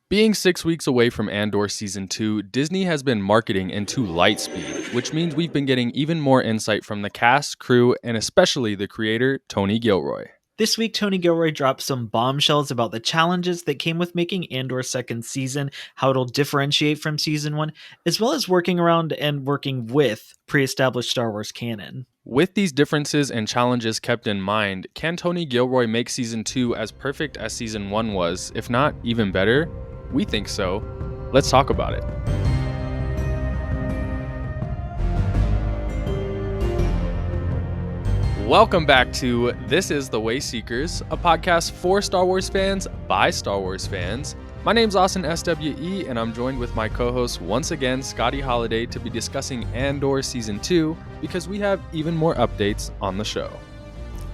Being 6 weeks away from Andor Season 2, Disney has been marketing into light speed, which means we've been getting even more insight from the cast, crew, and especially the creator, Tony Gilroy. This week, Tony Gilroy dropped some bombshells about the challenges that came with making Andor's second season, how it'll differentiate from season one, as well as working around and working with pre-established Star Wars canon. With these differences and challenges kept in mind, can Tony Gilroy make Season 2 as perfect as Season 1 was, if not even better? We think so. Let's talk about it. Welcome back to This is The Way Seekers, a podcast for Star Wars fans by Star Wars fans. My name's Austin SWE, and I'm joined with my co-host once again, Scotty Holiday, to be discussing Andor Season 2 because we have even more updates on the show.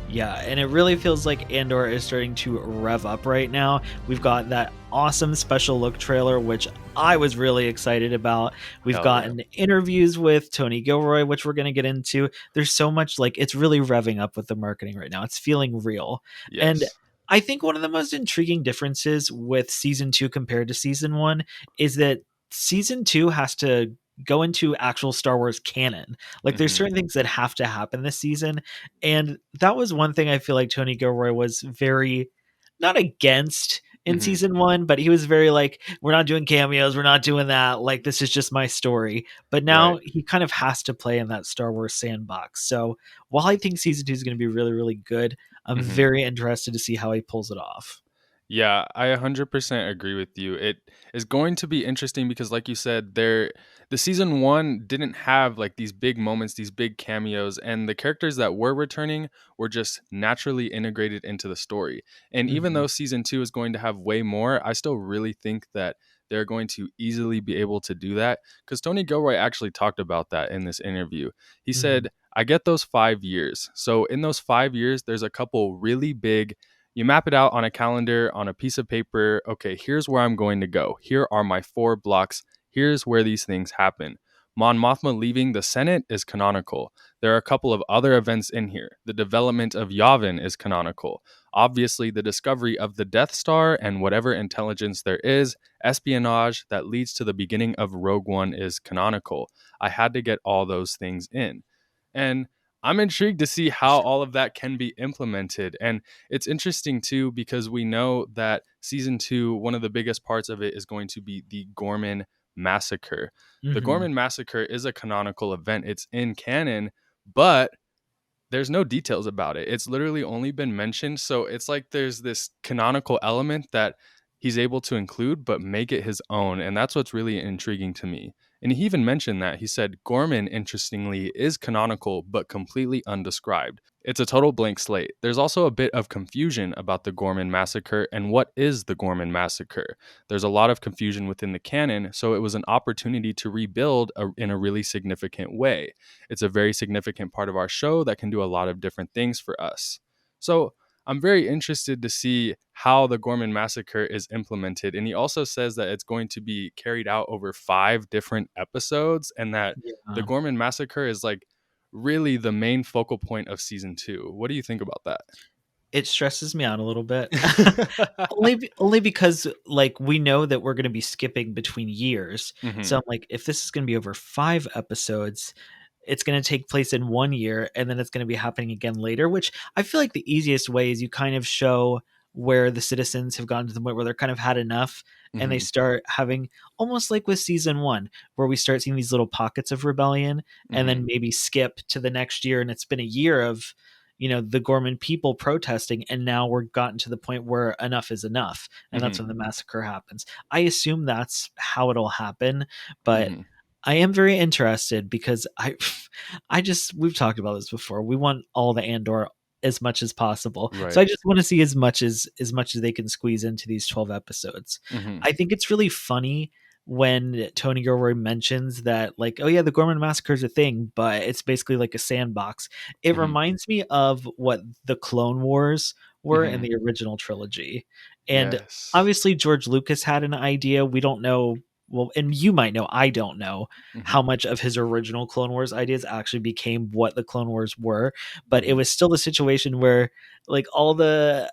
Yeah, and it really feels like Andor is starting to rev up right now. We've got that awesome special look trailer, which I was really excited about. We've gotten interviews with Tony Gilroy, which we're going to get into. There's so much, it's really revving up with the marketing right now. It's feeling real. Yes. And I think one of the most intriguing differences with Season 2 compared to Season 1 is that Season 2 has to go into actual Star Wars canon. There's certain things that have to happen this season. And that was one thing I feel like Tony Gilroy was very not against in season 1, but he was very we're not doing cameos. We're not doing that. This is just my story. But now he kind of has to play in that Star Wars sandbox. So while I think season 2 is going to be really, really good, I'm very interested to see how he pulls it off. Yeah, I 100% agree with you. It is going to be interesting because, like you said, the season 1 didn't have these big moments, these big cameos, and the characters that were returning were just naturally integrated into the story. And even though season 2 is going to have way more, I still really think that they're going to easily be able to do that because Tony Gilroy actually talked about that in this interview. He said, I get those 5 years. So in those 5 years, there's a couple really big. You map it out on a calendar, on a piece of paper. Okay, here's where I'm going to go. Here are my 4 blocks. Here's where these things happen. Mon Mothma leaving the Senate is canonical. There are a couple of other events in here. The development of Yavin is canonical. Obviously, the discovery of the Death Star and whatever intelligence there is, espionage that leads to the beginning of Rogue One is canonical. I had to get all those things in. And I'm intrigued to see how all of that can be implemented. And it's interesting, too, because we know that season 2, one of the biggest parts of it is going to be the Ghorman Massacre. The Ghorman Massacre is a canonical event. It's in canon, but there's no details about it. It's literally only been mentioned. So it's like there's this canonical element that he's able to include, but make it his own. And that's what's really intriguing to me. And he even mentioned that. He said, Ghorman, interestingly, is canonical, but completely undescribed. It's a total blank slate. There's also a bit of confusion about the Ghorman Massacre and what is the Ghorman Massacre. There's a lot of confusion within the canon, so it was an opportunity to rebuild in a really significant way. It's a very significant part of our show that can do a lot of different things for us. So I'm very interested to see how the Ghorman Massacre is implemented. And he also says that it's going to be carried out over 5 different episodes and that the Ghorman Massacre is really the main focal point of season 2. What do you think about that? It stresses me out a little bit. only because we know that we're going to be skipping between years. So I'm if this is going to be over 5 episodes, it's going to take place in 1 year and then it's going to be happening again later, which I feel like the easiest way is you kind of show where the citizens have gotten to the point where they're kind of had enough and they start having almost like with season 1 where we start seeing these little pockets of rebellion and then maybe skip to the next year. And it's been a year of, the Ghorman people protesting. And now we're gotten to the point where enough is enough. And that's when the massacre happens. I assume that's how it'll happen, but I am very interested because we've talked about this before. We want all the Andor as much as possible. Right. So I just want to see as much as they can squeeze into these 12 episodes. I think it's really funny when Tony Gilroy mentions that oh yeah, the Ghorman Massacre is a thing, but it's basically like a sandbox. It reminds me of what the Clone Wars were in the original trilogy. And obviously George Lucas had an idea. We don't know. Well, and you might know, I don't know how much of his original Clone Wars ideas actually became what the Clone Wars were, but it was still a situation where all the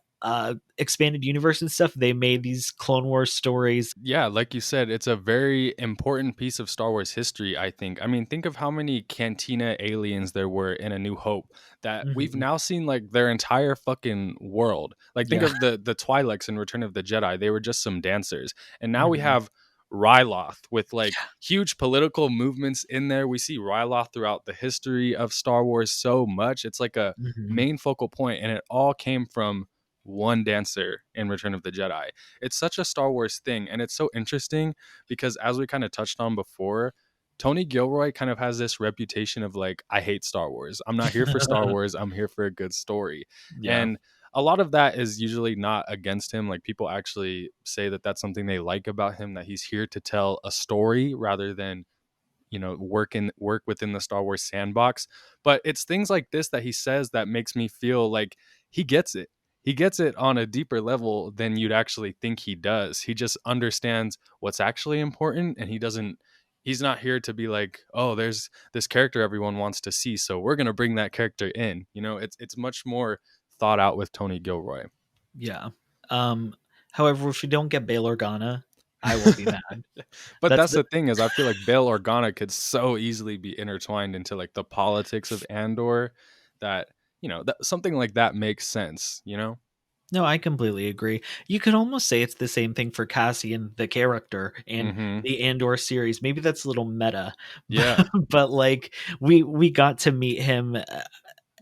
expanded universe and stuff, they made these Clone Wars stories. Yeah, like you said, it's a very important piece of Star Wars history, I think. I mean, think of how many Cantina aliens there were in A New Hope that we've Mhm. now seen like their entire fucking world. Like think Yeah. of the Twi'leks in Return of the Jedi. They were just some dancers. And now we Mhm. have Ryloth with like huge political movements in there. We see Ryloth throughout the history of Star Wars so much. It's like a Mhm. main focal point, and it all came from one dancer in Return of the Jedi. It's such a Star Wars thing, and it's so interesting because as we kind of touched on before, Tony Gilroy kind of has this reputation of like, I hate Star Wars. I'm not here for Star Wars. I'm here for a good story. Yeah. And a lot of that is usually not against him. Like people actually say that that's something they like about him, that he's here to tell a story rather than work within the Star Wars sandbox. But it's things like this that he says that makes me feel like he gets it. He gets it on a deeper level than you'd actually think he does. He just understands what's actually important, and he's not here to be like, oh, there's this character everyone wants to see, so we're going to bring that character in. It's much more thought out with Tony Gilroy. Yeah. Um, However, if we don't get Bail Organa, I will be mad. But That's that's the the thing, is I feel like Bail Organa could so easily be intertwined into like the politics of Andor that something like that makes sense. No, I completely agree. You could almost say it's the same thing for Cassian, the character, and Mm-hmm. the Andor series. Maybe that's a little meta, Yeah. but like we got to meet him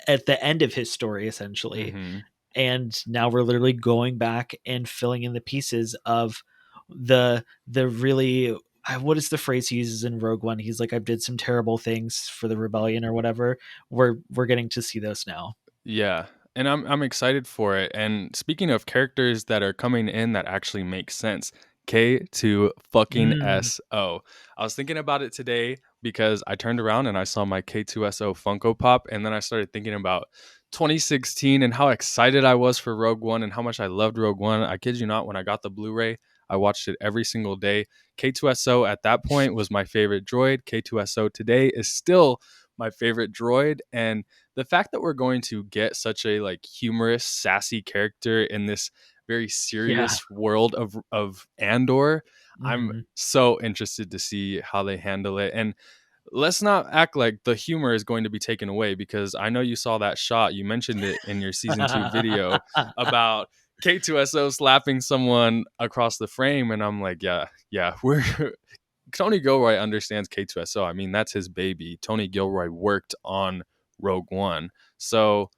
at the end of his story essentially, Mm-hmm. and now we're literally going back and filling in the pieces of the really what is the phrase he uses in Rogue One? He's like, I did some terrible things for the rebellion or whatever. We're getting to see those now. Yeah. And I'm excited for it. And speaking of characters that are coming in that actually make sense, K2 fucking Mm, SO. I was thinking about it today because I turned around and I saw my K2SO Funko Pop, and then I started thinking about 2016 and how excited I was for Rogue One and how much I loved Rogue One. I kid you not, when I got the Blu-ray, I watched it every single day. K2SO at that point was my favorite droid. K2SO today is still my favorite droid, and the fact that we're going to get such a like humorous, sassy character in this very yeah. serious world of Andor, I'm Mhm. so interested to see how they handle it. And let's not act like the humor is going to be taken away, because I know you saw that shot. You mentioned it in your season 2 video about K2SO slapping someone across the frame, and I'm like, yeah, yeah, we're Tony Gilroy understands K2SO. I mean, that's his baby. Tony Gilroy worked on Rogue One. So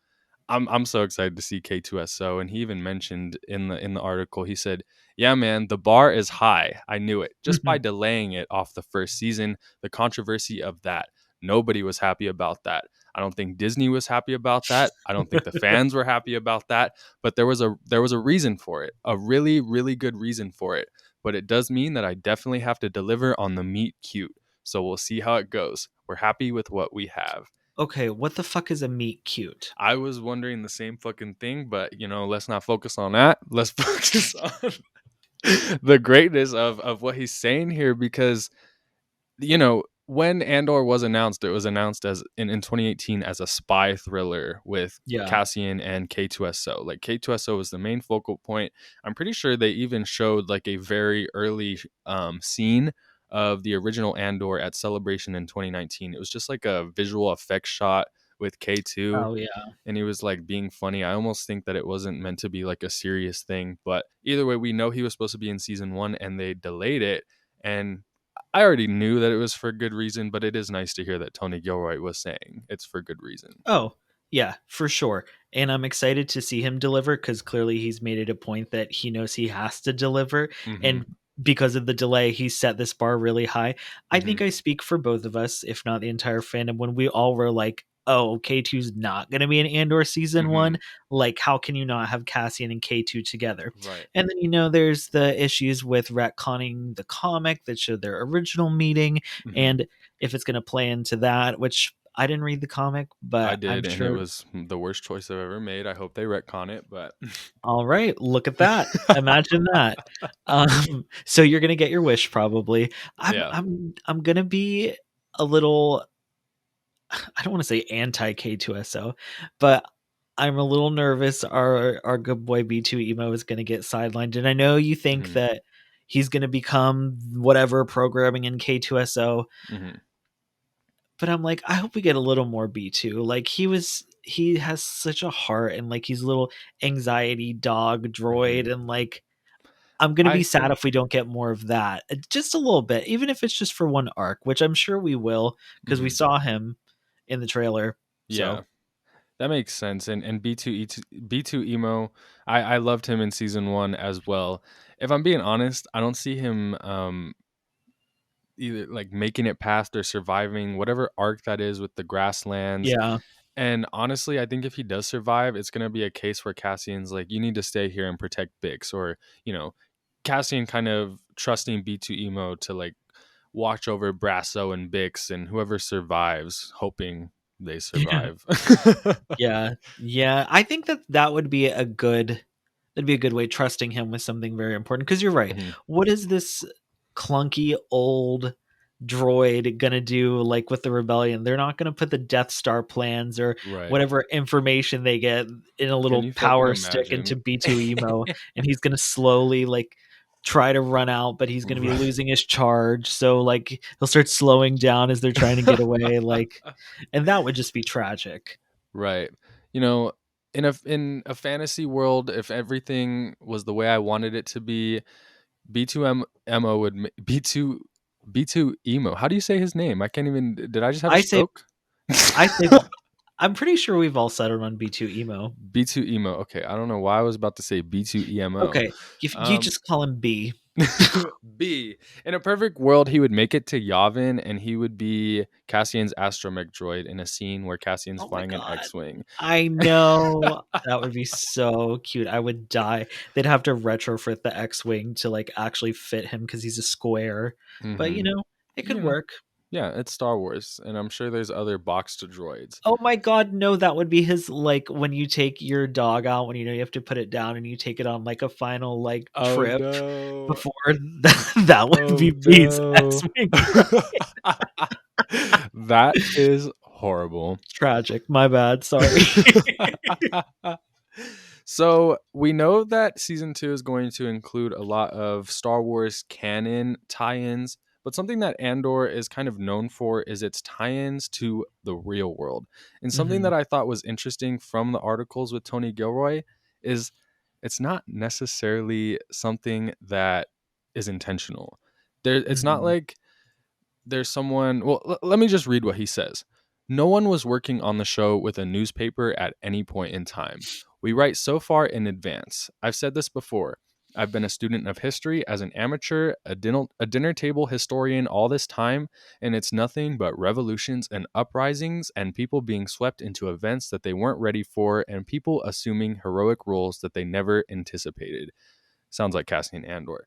I'm so excited to see K2SO. And he even mentioned in the article, he said, yeah, man, the bar is high. I knew it. Just by delaying it off the first season, the controversy of that. Nobody was happy about that. I don't think Disney was happy about that. I don't think the fans were happy about that. But there was a reason for it. A really, really good reason for it. But it does mean that I definitely have to deliver on the meet cute. So we'll see how it goes. We're happy with what we have. Okay, what the fuck is a meet cute? I was wondering the same fucking thing, but let's not focus on that. Let's focus on the greatness of what he's saying here, because when Andor was announced, it was announced as in 2018 as a spy thriller with Yeah. Cassian and K2SO. Like K2SO was the main focal point. I'm pretty sure they even showed like a very early scene of the original Andor at Celebration in 2019. It was just like a visual effects shot with K2, Oh yeah. and he was like being funny. I almost think that it wasn't meant to be like a serious thing, but either way, we know he was supposed to be in season 1 and they delayed it. And I already knew that it was for good reason, but it is nice to hear that Tony Gilroy was saying it's for good reason. Oh, yeah, for sure. And I'm excited to see him deliver because clearly he's made it a point that he knows he has to deliver. Mm-hmm. And because of the delay, he set this bar really high. I Mm-hmm. think I speak for both of us, if not the entire fandom, when we all were like, oh, K2's not going to be in Andor season Mm-hmm. one. Like, how can you not have Cassian and K2 together? Right. And then, there's the issues with retconning the comic that showed their original meeting. Mm-hmm. And if it's going to play into that, which I didn't read the comic, I but I'm did, and it sure. was the worst choice I've ever made. I hope they retcon it, but All right, look at that. Imagine that. So you're gonna get your wish probably. I'm yeah. I'm I'm gonna be a little. I don't want to say anti K2SO, but I'm a little nervous our good boy B2 Emo is going to get sidelined. And I know you think Mhm, that he's going to become whatever programming in K2SO, mhm, but I'm like, I hope we get a little more B2. Like he has such a heart, and like he's a little anxiety dog droid, mhm. and like I'm going to I be sad think if we don't get more of that. Just a little bit, even if it's just for one arc, which I'm sure we will because we mhm, saw him in the trailer. yeah, So, that makes sense, and B2 Emo, I loved him in season 1 as well. If I'm being honest, I don't see him, either, like, making it past or surviving whatever arc that is with the grasslands. yeah. And honestly, I think if he does survive, it's gonna be a case where Cassian's like, "You need to stay here and protect Bix," or, you know, Cassian kind of trusting B2 Emo to, like, watch over Brasso and Bix and whoever survives, hoping they Yeah. survive. Yeah. Yeah. I think that that would be a good that'd be a good way, trusting him with something very important. Because you're right. Mhm. What is this clunky old droid gonna do, like, with the rebellion? They're not gonna put the Death Star plans or Right. whatever information they get in a Can little you fucking power stick imagine? into B2 Emo, and he's gonna slowly, like, try to run out, but he's gonna be Right. losing his charge, so, like, he'll start slowing down as they're trying to get away, like, and that would just be tragic. Right. You know, in a fantasy world, if everything was the way I wanted it to be, B2 Mo B2 B2 Emo. How do you say his name? I can't even. Did I just have a I say stroke? I say I'm pretty sure we've all settled on B2 Emo. B2 Emo. Okay, I don't know why I was about to say B2 EMO. Okay, if you Um just call him B. B. In a perfect world, he would make it to Yavin and he would be Cassian's astromech droid in a scene where Cassian's Oh my flying an god. X-wing. I know. That would be so cute. I would die. They'd have to retrofit the X-Wing to, like, actually fit him because he's a square. But, Mhm. it could You know, work. yeah, it's Star Wars, and I'm sure there's other boxed droids. Oh my god, no, that would be his, like, when you take your dog out, when you have to put it down and you take it on, like, a final, like, Oh trip no. before that would Oh be B's no. X-Wing, right? That is horrible. Tragic. My bad. Sorry. So we know that season 2 is going to include a lot of Star Wars canon tie-ins, but something that Andor is kind of known for is its tie-ins to the real world. And something Mhm. that I thought was interesting from the articles with Tony Gilroy is it's not necessarily something that is intentional. It's not Mhm. like there's someone. Well, let me just read what he says. No one was working on the show with a newspaper at any point in time. We write so far in advance. I've said this before. I've been a student of history as an amateur, a dinner table historian all this time, and it's nothing but revolutions and uprisings and people being swept into events that they weren't ready for and people assuming heroic roles that they never anticipated. Sounds like Cassian Andor.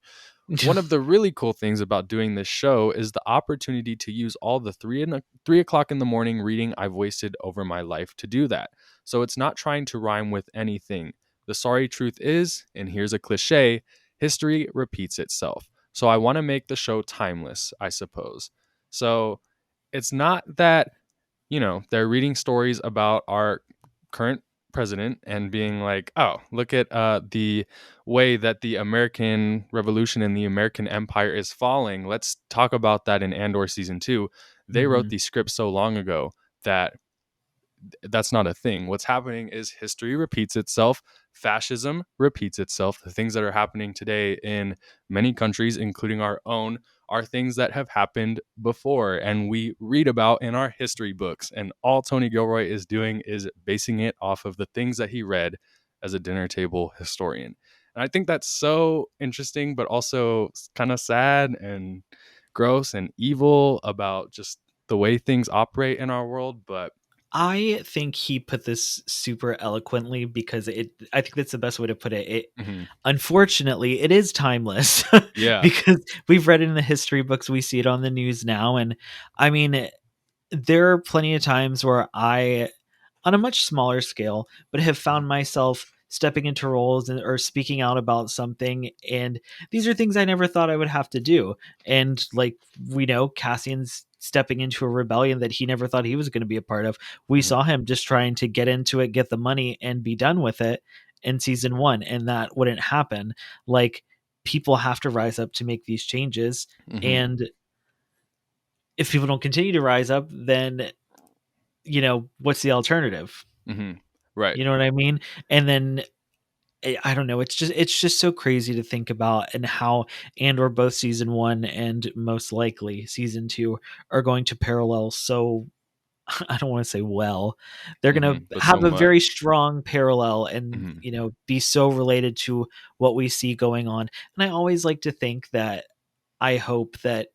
One of the really cool things about doing this show is the opportunity to use all the 3 o'clock in the morning reading I've wasted over my life to do that. So it's not trying to rhyme with anything. The sorry truth is, and here's a cliche, history repeats itself. So I want to make the show timeless, I suppose. So it's not that they're reading stories about our current president and being like, oh, look at the way that the American Revolution and the American Empire is falling. Let's talk about that in Andor season 2. They wrote Mhm. these scripts so long ago that that's not a thing. What's happening is history repeats itself, fascism repeats itself. The things that are happening today in many countries, including our own, are things that have happened before and we read about in our history books. And all Tony Gilroy is doing is basing it off of the things that he read as a dinner table historian. And I think that's so interesting, but also kind of sad and gross and evil about just the way things operate in our world. But I think he put this super eloquently because I think that's the best way to put it. mhm, Unfortunately, it is timeless yeah. because we've read it in the history books, we see it on the news now, and I mean, there are plenty of times where I, on a much smaller scale, but have found myself stepping into roles or speaking out about something. And these are things I never thought I would have to do. And like we know, Cassian's stepping into a rebellion that he never thought he was going to be a part of. We Mhm. saw him just trying to get into it, get the money, and be done with it in season 1, and that wouldn't happen. Like, people have to rise up to make these changes, Mhm. and if people don't continue to rise up, then what's the alternative? Mhm. Right. You know what I mean? And then I don't know. It's just so crazy to think about, and how Andor, both season 1 and most likely season 2, are going to parallel. So I don't want to say, well, they're going to But so have a very much. strong parallel, and Mhm. be so related to what we see going on. And I always like to think that I hope that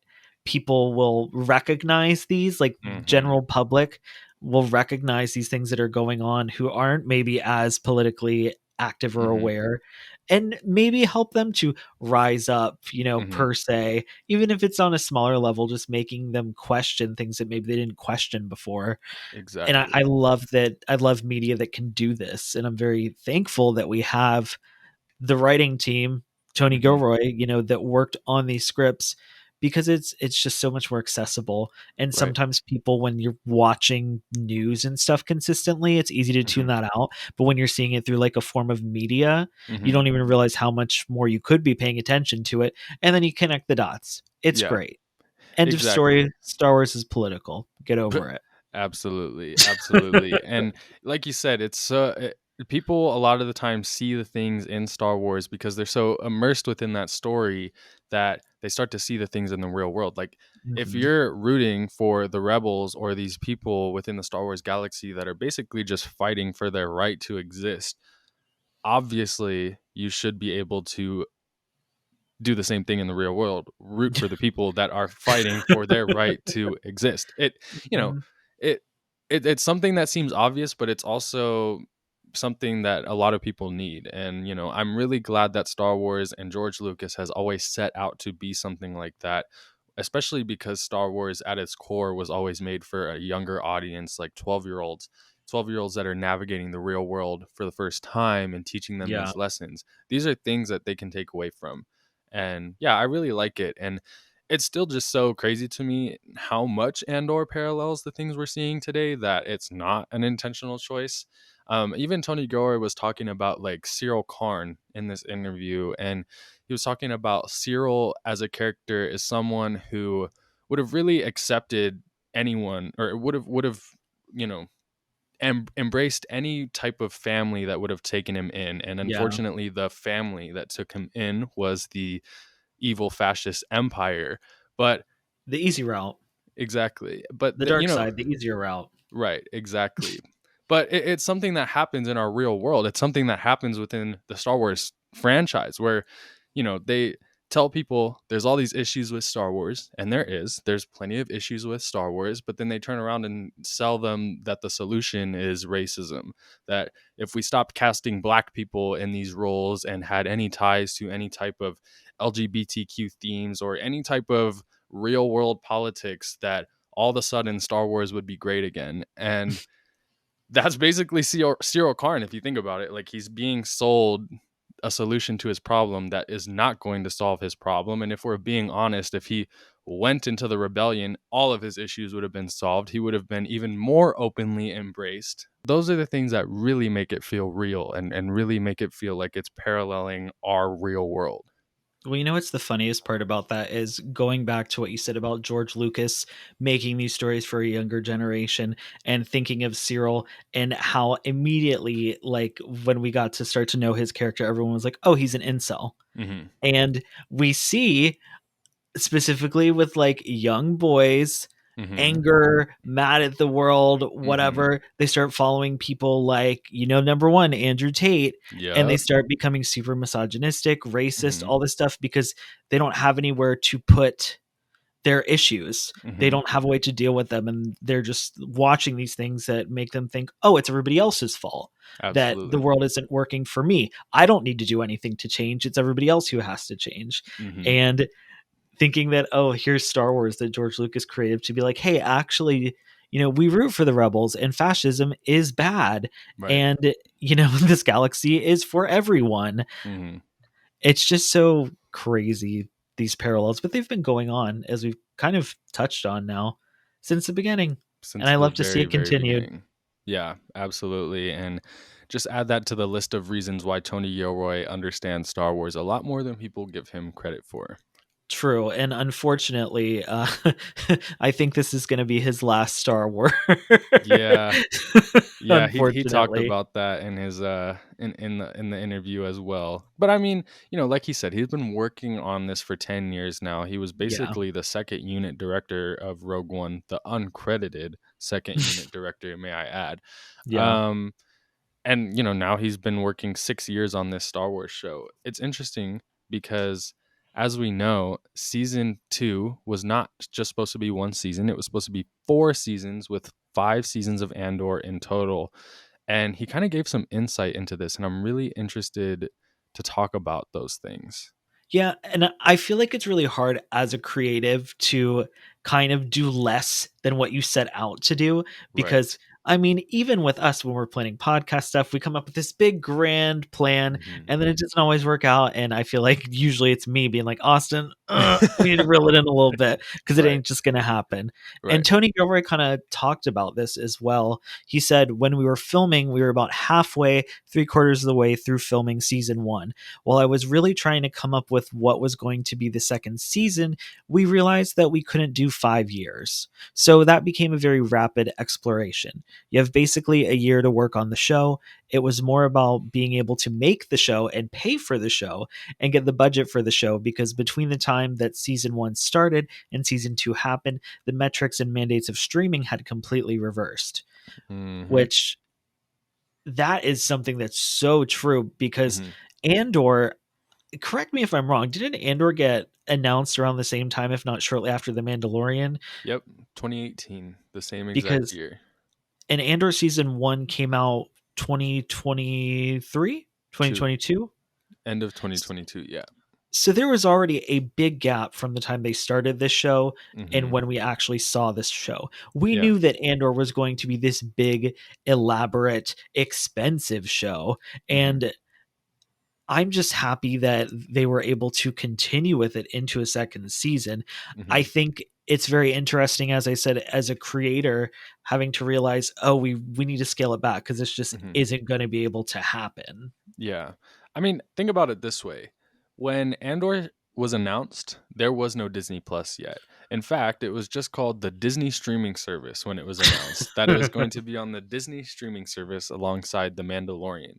people will recognize these, like Mhm. general public will recognize these things that are going on, who aren't maybe as politically active or Mhm. aware, and maybe help them to rise up, Mhm. per se, even if it's on a smaller level, just making them question things that maybe they didn't question before. And I Exactly. love that. I love media that can do this. And I'm very thankful that we have the writing team, Tony Mhm. Gilroy, that worked on these scripts, because it's just so much more accessible. And Right. sometimes people, when you're watching news and stuff consistently, it's easy to tune Mhm. that out. But when you're seeing it through like a form of media, you Mhm. don't even realize how much more you could be paying attention to it. And then you connect the dots. It's Yeah. great. End of Exactly. story. Star Wars is political. Get over it. Absolutely, absolutely, and like you said, people a lot of the time see the things in Star Wars because they're so immersed within that story that they start to see the things in the real world. Like, if Mhm. you're rooting for the rebels or these people within the Star Wars galaxy that are basically just fighting for their right to exist, obviously you should be able to do the same thing in the real world, root for the people that are fighting for their right to exist. You know, Mhm. it, it's something that seems obvious, but it's also something that a lot of people need. And, I'm really glad that Star Wars and George Lucas has always set out to be something like that, especially because Star Wars at its core was always made for a younger audience, like 12-year-olds. 12-year-olds that are navigating the real world for the first time and teaching them Yeah. these lessons. These are things that they can take away from. And yeah, I really like it. And it's still just so crazy to me how much Andor parallels the things we're seeing today, that it's not an intentional choice. Even Tony Gilroy was talking about like Cyril Karn in this interview, and he was talking about Cyril as a character is someone who would have really accepted anyone, or would have you know embraced any type of family that would have taken him in. And Yeah. unfortunately, the family that took him in was the evil fascist empire. But The easy route. exactly. But The dark side, the easier route. right, exactly. But it's something that happens in our real world. It's something that happens within the Star Wars franchise where, they tell people there's all these issues with Star Wars, and there's plenty of issues with Star Wars, but then they turn around and sell them that the solution is racism. That if we stopped casting black people in these roles and had any ties to any type of LGBTQ themes or any type of real world politics, that all of a sudden Star Wars would be great again. And that's basically Cyril Karn, if you think about it. Like, he's being sold a solution to his problem that is not going to solve his problem. And if we're being honest, if he went into the rebellion, all of his issues would have been solved. He would have been even more openly embraced. Those are the things that really make it feel real, and really make it feel like it's paralleling our real world. Well, what's the funniest part about that is going back to what you said about George Lucas making these stories for a younger generation, and thinking of Cyril, and how immediately, like, when we got to start to know his character, everyone was like, oh, he's an incel. Hmm. And we see, specifically with like young boys, Hmm. anger, mad at the world, Hmm. whatever, they start following people like, number one, Andrew Tate, and they Yep. start becoming super misogynistic, racist, Hmm. all this stuff, because they don't have anywhere to put their issues. They Hmm. don't have a way to deal with them, and they're just watching these things that make them think, oh, it's everybody else's fault that the Absolutely. world isn't working for me. I don't need to do anything to change. It's everybody else who has to change. Hmm. And thinking that, oh, here's Star Wars that George Lucas created to be like, hey, actually, we root for the rebels and fascism is bad. Right. And, this galaxy is for everyone. Mhm. It's just so crazy, these parallels, but they've been going on, as we've kind of touched on now, since the beginning. And Since I the love to see very, it very continued. beginning. Yeah, absolutely, and just add that to the list of reasons why Tony Gilroy understands Star Wars a lot more than people give him credit for. True, and unfortunately, I think this is gonna be his last Star Wars. Yeah. Yeah, he talked Unfortunately. about that in his in the interview as well. But I mean, like he said, he's been working on this for 10 years now. He was Yeah. basically the second unit director of Rogue One, the uncredited second unit director, may I add. Yeah. Um and now he's been working 6 years on this Star Wars show. It's interesting because as we know, season 2 was not just supposed to be one season. It was supposed to be 4 seasons with 5 seasons of Andor in total. And he kind of gave some insight into this, and I'm really interested to talk about those things. Yeah, and I feel like it's really hard as a creative to kind of do less than what you set out to do, because Right. I mean, even with us when we're planning podcast stuff, we come up with this big grand plan Hmm. and then it doesn't always work out. And I feel like usually it's me being like, Austin, we need to reel it in a little bit because it Right. ain't just going to happen. And Right. Tony Gilroy kind of talked about this as well. He said when we were filming, we were about halfway, three-quarters of the way through filming season 1. While I was really trying to come up with what was going to be the second season, we realized that we couldn't do 5 years. So that became a very rapid exploration. You have basically a year to work on the show. It was more about being able to make the show and pay for the show and get the budget for the show, because between the time that season 1 started and season 2 happened, the metrics and mandates of streaming had completely reversed, Hmm. which that is something that's so true because Hmm. Andor, correct me if I'm wrong, didn't Andor get announced around the same time, if not shortly after The Mandalorian? Yep. 2018, the same exact Because year. an Andor season 1 came out 2023, Two. 2022. End of 2022. Yeah. So there was already a big gap from the time they started this show and Hmm. when we actually saw this show. We Yeah. knew that Andor was going to be this big, elaborate, expensive show. Hmm. And I'm just happy that they were able to continue with it into a second season. I Hmm. think it's very interesting, as I said, as a creator, having to realize, oh, we need to scale it back because this just Hmm. isn't going to be able to happen. Yeah. I mean, think about it this way. When Andor was announced, there was no Disney Plus yet. In fact, it was just called the Disney streaming service when it was announced that it was going to be on the Disney streaming service alongside The Mandalorian.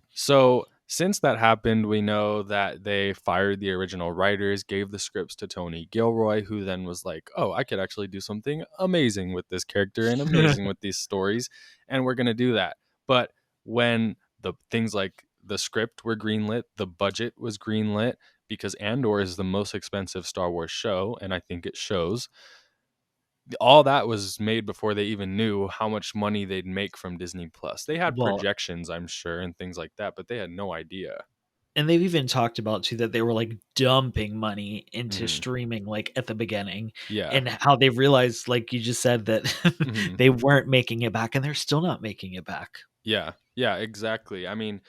So, since that happened, we know that they fired the original writers, gave the scripts to Tony Gilroy, who then was like, oh, I could actually do something amazing with this character and amazing with these stories. And we're going to do that. But when the things like the script were greenlit, the budget was greenlit, because Andor is the most expensive Star Wars show, and I think it shows. All that was made before they even knew how much money they'd make from Disney Plus. They had Well, projections, I'm sure, and things like that, but they had no idea. and they've even talked about too that they were like dumping money into Hmm. streaming like at the beginning, Yeah. and how they realized, like you just said, that Hmm. they weren't making it back and they're still not making it back. Yeah. Yeah, exactly. I mean,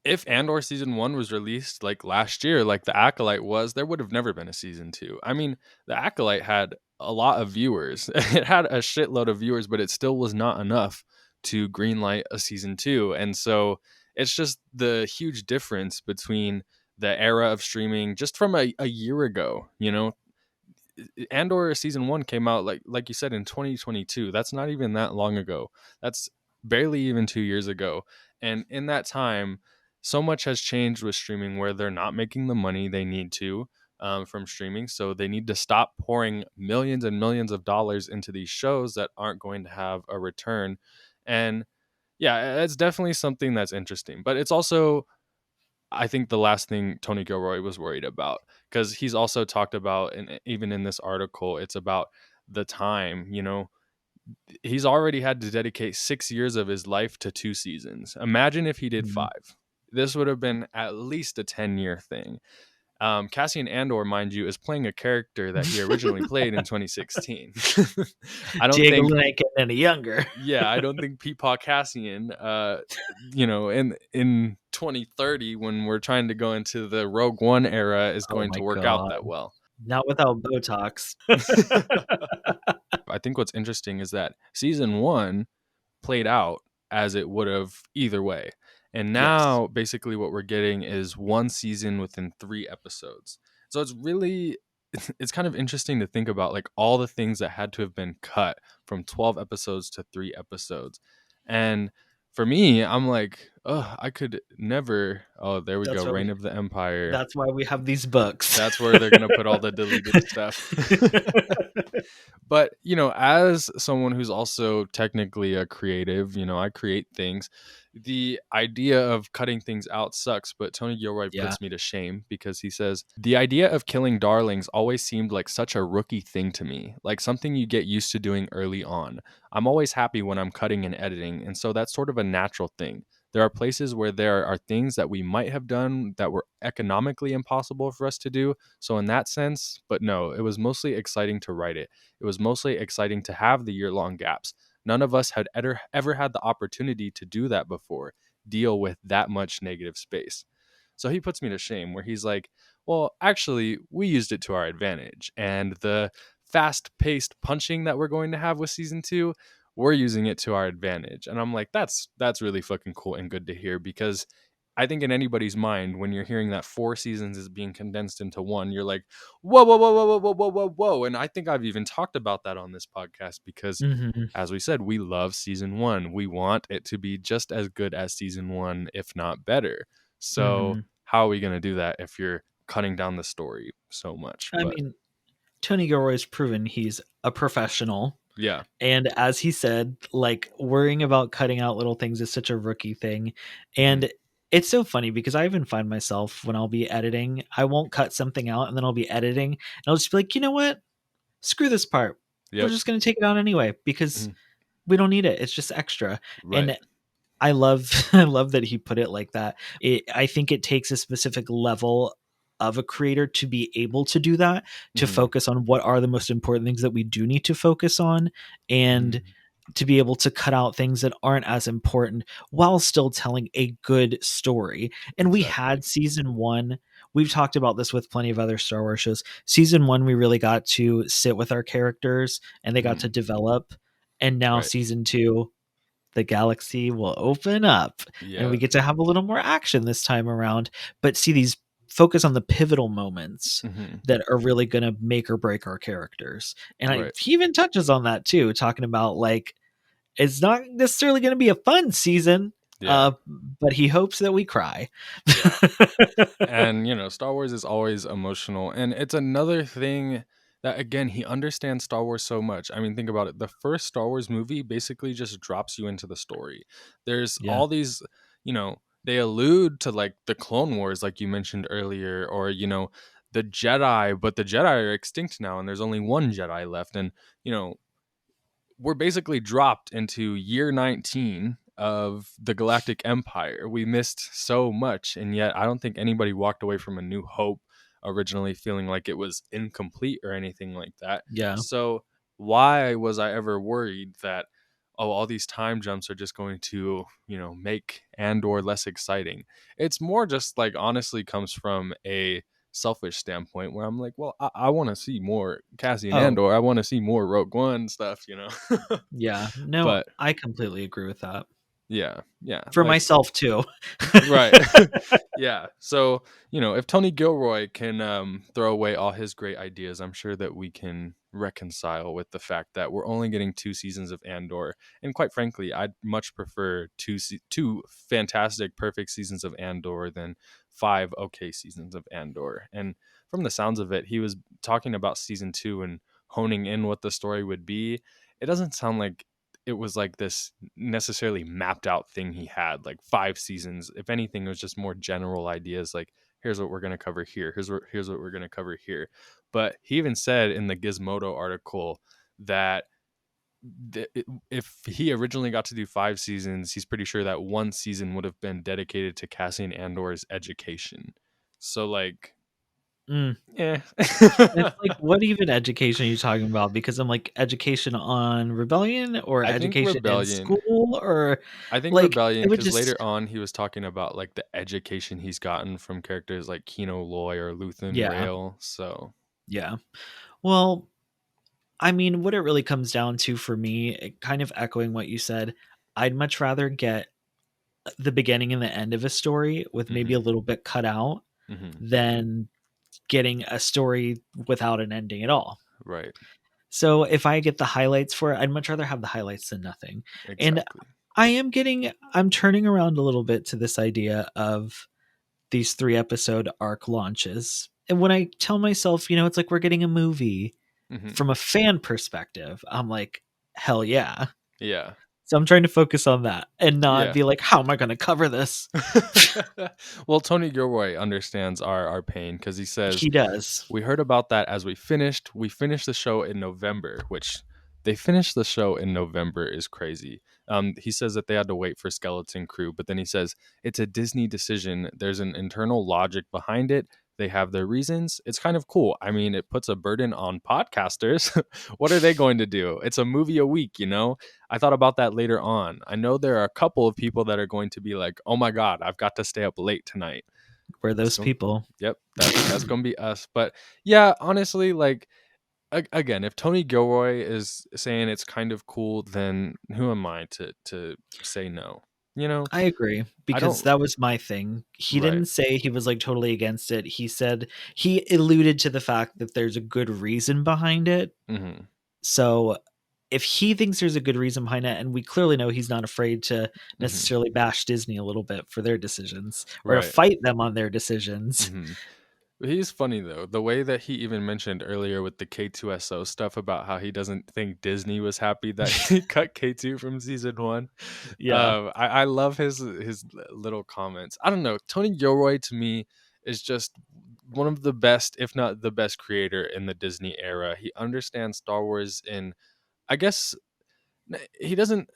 if Andor season 1 was released like last year, like The Acolyte was, there would have never been a season 2. I mean, The Acolyte had a lot of viewers. It had a shitload of viewers, but it still was not enough to greenlight a season 2. And so it's just the huge difference between the era of streaming just from a year ago. Andor season 1 came out like you said in 2022. That's not even that long ago. That's barely even 2 years ago. And in that time, so much has changed with streaming where they're not making the money they need to from streaming. So they need to stop pouring millions and millions of dollars into these shows that aren't going to have a return. And yeah, it's definitely something that's interesting. But it's also, I think, the last thing Tony Gilroy was worried about, because he's also talked about, and even in this article, it's about the time. He's already had to dedicate 6 years of his life to 2 seasons. Imagine if he did Mhm. 5. This would have been at least a 10-year thing. Cassian Andor, mind you, is playing a character that he originally played in 2016. I don't Diego think, Luna ain't getting any younger. yeah, I don't think Peepaw Cassian, in 2030 when we're trying to go into the Rogue One era, is Oh going my to work out god. that well. Not without Botox. I think what's interesting is that season one played out as it would have either way. And Yes. now basically what we're getting is one season within 3 episodes. So it's really it's kind of interesting to think about like all the things that had to have been cut from 12 episodes to 3 episodes. And for me, I'm like, oh, I could never. Oh, there we go. That's why Reign we of the Empire. that's why we have these books. That's where they're going to put all the deleted stuff. But, as someone who's also technically a creative, I create things. The idea of cutting things out sucks, but Tony Gilroy Yeah. puts me to shame because he says, the idea of killing darlings always seemed like such a rookie thing to me, like something you get used to doing early on. I'm always happy when I'm cutting and editing, and so that's sort of a natural thing. There are places where there are things that we might have done that were economically impossible for us to do. So, in that sense, but no, it was mostly exciting to write it. It was mostly exciting to have the year-long gaps. None of us had ever had the opportunity to do that before, deal with that much negative space. So he puts me to shame where he's like, well, actually, we used it to our advantage. And the fast paced punching that we're going to have with season two, we're using it to our advantage. And I'm like, that's really fucking cool and good to hear because I think in anybody's mind, when you're hearing that 4 seasons is being condensed into one, you're like, whoa, whoa, whoa, whoa, whoa, whoa, whoa, whoa, whoa. And I think I've even talked about that on this podcast because, Mhm. as we said, we love season one. We want it to be just as good as season one, if not better. So, Mhm. how are we going to do that if you're cutting down the story so much? I But mean, Tony Gilroy's proven he's a professional. yeah. And as he said, like worrying about cutting out little things is such a rookie thing. Mhm. And it's so funny because I even find myself when I'll be editing, I won't cut something out and then I'll be editing and I'll just be like, you know what? Screw this part. We're Yep. just going to take it out anyway because Mhm. we don't need it. It's just extra. Right. And I love I love that he put it like that. I think it takes a specific level of a creator to be able to do that, to Mhm. focus on what are the most important things that we do need to focus on, and Mhm. to be able to cut out things that aren't as important while still telling a good story. And we Exactly. had season 1. We've talked about this with plenty of other Star Wars shows. Season 1 we really got to sit with our characters and they got to Mhm. develop. And now Right. season 2, the galaxy will open up and we Yeah. get to have a little more action this time around, but see these focus on the pivotal moments Mhm. that are really going to make or break our characters. And Right. he even touches on that too, talking about like it's not necessarily going to be a fun season, Yeah. but he hopes that we cry. Yeah. And, Star Wars is always emotional. And it's another thing that, again, he understands Star Wars so much. I mean, think about it. The first Star Wars movie basically just drops you into the story. There's Yeah. all these, they allude to like the Clone Wars, like you mentioned earlier, or, the Jedi, but the Jedi are extinct now and there's only one Jedi left. And, you know, we're basically dropped into year 19 of the Galactic Empire. We missed so much, and yet I don't think anybody walked away from A New Hope originally feeling like it was incomplete or anything like that. Yeah. So, why was I ever worried that, oh, all these time jumps are just going to, make Andor less exciting? It's more just like honestly comes from a selfish standpoint where I'm like, well, I want to see more Cassian Oh, Andor. I want to see more Rogue One stuff. yeah. No, But I completely agree with that. yeah, yeah, For like myself too. right. Yeah. So, if Tony Gilroy can throw away all his great ideas, I'm sure that we can reconcile with the fact that we're only getting 2 seasons of Andor. And quite frankly, I'd much prefer two fantastic, perfect seasons of Andor than 5 okay seasons of Andor. And from the sounds of it, he was talking about season 2 and honing in what the story would be. It doesn't sound like it was like this necessarily mapped out thing he had, like 5 seasons. If anything, it was just more general ideas like, here's what we're going to cover here. Here's what we're going to cover here. But he even said in the Gizmodo article that if he originally got to do 5 seasons, he's pretty sure that one season would have been dedicated to Cassian Andor's education. So like Mm. Yeah. It's like, what even education are you talking about? Because I'm like, education on rebellion or I think education in Rebellion. school or I think like Rebellion, it would because just later on he was talking about like the education he's gotten from characters like Kino Loy or Luthen yeah, Rail. So, yeah. Well, I mean, what it really comes down to for me, kind of echoing what you said, I'd much rather get the beginning and the end of a story with maybe a hmm little bit cut out hmm than getting a story without an ending at all. right, So if I get the highlights for it, I'd much rather have the highlights than nothing. And exactly. I'm turning around a little bit to this idea of these 3 episode arc launches. And when I tell myself, it's like we're getting a movie hmm from a fan perspective, I'm like, hell yeah. Yeah, So I'm trying to focus on that and not yeah. be like, how am I going to cover this? Well, Tony Gilroy understands our pain because he says He does. we heard about that as we finished. We finished the show in November, which they finished the show in November is crazy. He says that they had to wait for Skeleton Crew, but then he says it's a Disney decision. There's an internal logic behind it. They have their reasons. It's kind of cool. I mean, it puts a burden on podcasters. What are they going to do? It's a movie a week, you know? I thought about that later on. I know there are a couple of people that are going to be like, "Oh my god, I've got to stay up late tonight." We're That's those going people. Yep, that's going to be us. But yeah, honestly, like again, if Tony Gilroy is saying it's kind of cool, then who am I to say no? You know, I agree I because don't. that was my thing. He Right. didn't say he was like totally against it. He said he alluded to the fact that there's a good reason behind it. hmm So if he thinks there's a good reason behind it, and we clearly know he's not afraid to hmm necessarily bash Disney a little bit for their decisions or to Right. fight them on their decisions. hmm He's funny though. The way that he even mentioned earlier with the K2SO stuff about how he doesn't think Disney was happy that he cut K2 from season one. Yeah. I love his little comments. I don't know. Tony Gilroy to me is just one of the best, if not the best creator in the Disney era. He understands Star Wars in, I guess he doesn't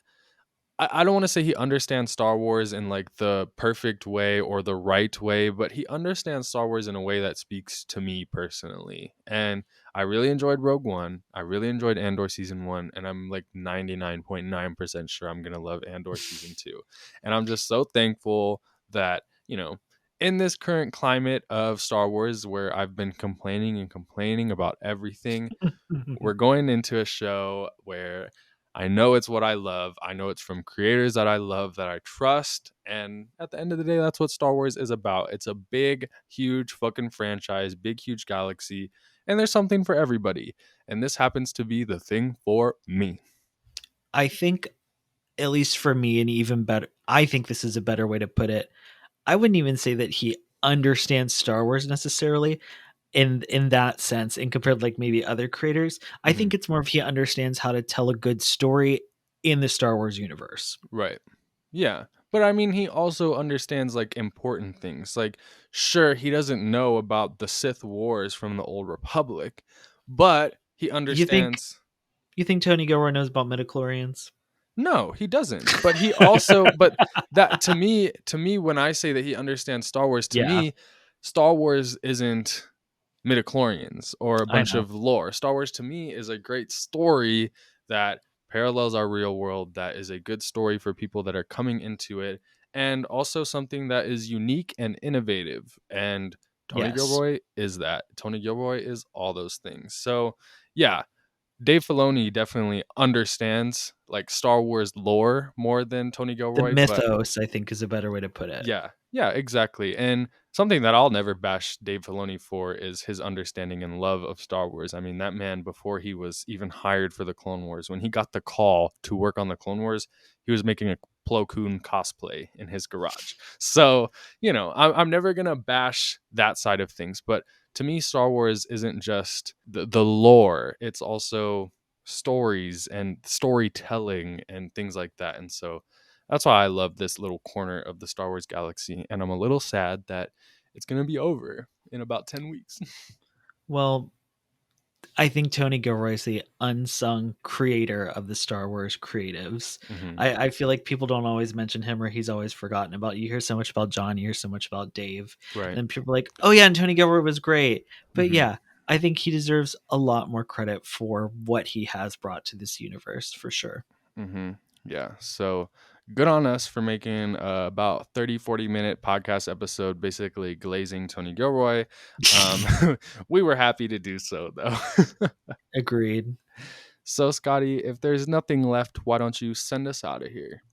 I don't want to say he understands Star Wars in like the perfect way or the right way, but he understands Star Wars in a way that speaks to me personally. And I really enjoyed Rogue One. I really enjoyed Andor season 1, and I'm like 99.9% sure I'm going to love Andor season 2. And I'm just so thankful that, in this current climate of Star Wars where I've been complaining and complaining about everything, we're going into a show where I know it's what I love. I know it's from creators that I love, that I trust. And at the end of the day, that's what Star Wars is about. It's a big, huge fucking franchise, big, huge galaxy. And there's something for everybody. And this happens to be the thing for me. I think, at least for me, and even better, I think this is a better way to put it. I wouldn't even say that he understands Star Wars necessarily in that sense, and compared to like maybe other creators. I hmm think it's more of he understands how to tell a good story in the Star Wars universe. Right. Yeah. But I mean, he also understands like important things. Like, sure, he doesn't know about the Sith Wars from the Old Republic, but he You think understands. you think Tony Gilroy knows about midichlorians? No, he doesn't. But he also but that to me when I say that he understands Star Wars, to Yeah, me, Star Wars isn't midichlorians or a I bunch know. of lore. Star Wars to me is a great story that parallels our real world, that is a good story for people that are coming into it, and also something that is unique and innovative. And Tony Yes. Gilroy is that. Tony Gilroy is all those things. So, yeah, Dave Filoni definitely understands like Star Wars lore more than Tony The Gilroy, but mythos, I think, is a better way to put it. yeah, yeah, exactly. And something that I'll never bash Dave Filoni for is his understanding and love of Star Wars. I mean, that man, before he was even hired for the Clone Wars, when he got the call to work on the Clone Wars, he was making a Plo Koon cosplay in his garage. So, I'm never going to bash that side of things. But to me, Star Wars isn't just the lore, it's also stories and storytelling and things like that. And so, that's why I love this little corner of the Star Wars galaxy, and I'm a little sad that it's going to be over in about 10 weeks. Well, I think Tony Gilroy is the unsung creator of the Star Wars creatives. Hmm. I feel like people don't always mention him, or he's always forgotten about. You hear so much about John, you hear so much about Dave, Right. and people are like, "Oh yeah, and Tony Gilroy was great." But Hmm. yeah, I think he deserves a lot more credit for what he has brought to this universe, for sure. Hmm. Yeah. So good on us for making about 30-40 minute podcast episode, basically glazing Tony Gilroy. Um, we were happy to do so, though. Agreed. So, Scotty, if there's nothing left, why don't you send us out of here?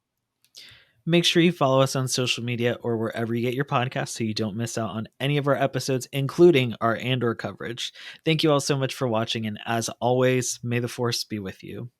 Make sure you follow us on social media or wherever you get your podcasts so you don't miss out on any of our episodes, including our Andor coverage. Thank you all so much for watching, and as always, may the Force be with you.